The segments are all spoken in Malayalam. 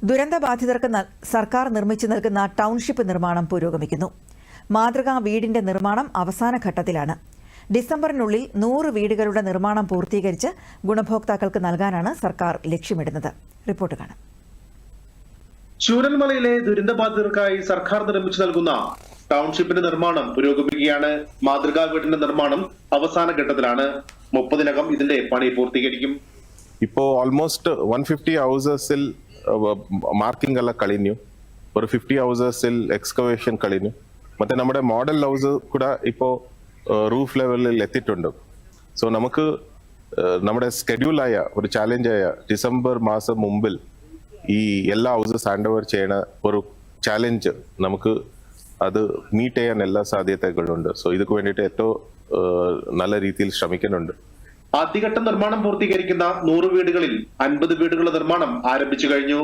ദുരന്തബാധിതർക്ക് സർക്കാർ നിർമ്മിച്ചു നൽകുന്ന ടൗൺഷിപ്പ് നിർമ്മാണം പുരോഗമിക്കുന്നു. മാതൃകാ വീടിന്റെ നിർമ്മാണം അവസാന ഘട്ടത്തിലാണ്. ഡിസംബറിനുള്ളിൽ 100 വീടുകളുടെ നിർമ്മാണം പൂർത്തീകരിച്ച് ഗുണഭോക്താക്കൾക്ക് നൽകാനാണ് സർക്കാർ ലക്ഷ്യമിടുന്നത്. റിപ്പോർട്ട് കാണാം. ചൂരൽമലയിലെ ദുരന്തബാധിതർക്കായി സർക്കാർ നിർമ്മിച്ചു നൽകുന്ന ടൗൺഷിപ്പിന്റെ നിർമ്മാണം പുരോഗമിക്കുകയാണ്. മാതൃകാ വീടിന്റെ നിർമ്മാണം അവസാന ഘട്ടത്തിലാണ്. 30-നകം ഇതിന്റെ പണി പൂർത്തീകരിക്കും. ഇപ്പോൾ ഓൾമോസ്റ്റ് 150 ഹൗസസിൽ മാർക്കിംഗ് എല്ലാം കഴിഞ്ഞു. ഒരു 50 ഹൗസസിൽ എക്സ്കവേഷൻ കഴിഞ്ഞു. ಮತ್ತೆ നമ്മുടെ മോഡൽ ഹൗസ് കൂടെ ഇപ്പോൾ റൂഫ് ലെവലിൽ എത്തിയിട്ടുണ്ട്. സോ നമുക്ക് നമ്മുടെ സ്കെഡ്യൂളായ ഒരു ചാലഞ്ചായ ഡിസംബർ മാസം മുമ്പിൽ ഈ എല്ലാ ഹൗസസ് ഹാൻഡ് ഓവർ ചെയ്യണ ഒരു ചാലഞ്ച് നമുക്ക് അത് മീറ്റ് ചെയ്യാൻ എല്ലാ സാധ്യതകളുണ്ട്. സോ ഇതൊക്കെ വേണ്ടിയിട്ട് ഏറ്റവും നല്ല രീതിയിൽ ശ്രമിക്കുന്നുണ്ട്. ആദ്യഘട്ട നിർമ്മാണം പൂർത്തീകരിക്കുന്ന 100 വീടുകളിൽ 50 വീടുകളുടെ നിർമ്മാണം ആരംഭിച്ചു കഴിഞ്ഞു.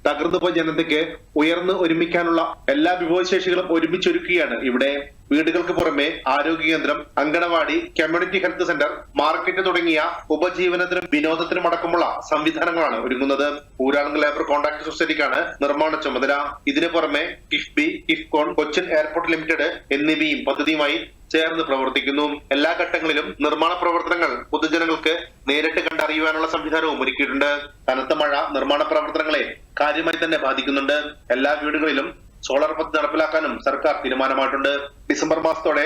തകർന്നുപോയ ജനതയ്ക്ക് ഉയർന്ന് ഒരുമിക്കാനുള്ള എല്ലാ വിഭവശേഷികളും ഒരുമിച്ചൊരുക്കുകയാണ് ഇവിടെ. വീടുകൾക്ക് പുറമെ ആരോഗ്യ കേന്ദ്രം, anganwadi, community health centre, market തുടങ്ങിയ ഉപജീവനത്തിനും വിനോദത്തിനും അടക്കമുള്ള സംവിധാനങ്ങളാണ് ഒരുങ്ങുന്നത്. ഊരാളുങ്കൽ ലേബർ കോൺട്രാക്ട് സൊസൈറ്റിക്കാണ് നിർമ്മാണ ചുമതല. ഇതിനു പുറമെ കിഫ്ബി, കിഫ്കോൺ, കൊച്ചിൻ എയർപോർട്ട് ലിമിറ്റഡ് എന്നിവയും പദ്ധതിയുമായി ചേർന്ന് പ്രവർത്തിക്കുന്നു. എല്ലാ ഘട്ടങ്ങളിലും നിർമ്മാണ പ്രവർത്തനങ്ങൾ പൊതുജനങ്ങൾക്ക് നേരിട്ട് കണ്ടറിയുവാനുള്ള സംവിധാനവും ഒരുക്കിയിട്ടുണ്ട്. കനത്ത മഴ നിർമ്മാണ പ്രവർത്തനങ്ങളെ കാര്യമായി തന്നെ ബാധിക്കുന്നുണ്ട്. എല്ലാ വീടുകളിലും സോളാർ പദ്ധതി നടപ്പിലാക്കാനും സർക്കാർ തീരുമാനമായിട്ടുണ്ട്. ഡിസംബർ മാസത്തോടെ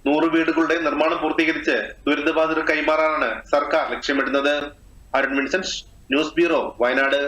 100 വീടുകളുടെ നിർമ്മാണം പൂർത്തീകരിച്ച് ദുരിതബാധിതർ കൈമാറാനാണ് സർക്കാർ ലക്ഷ്യമിടുന്നത്. Arun Vincent, news bureau, Wayanad.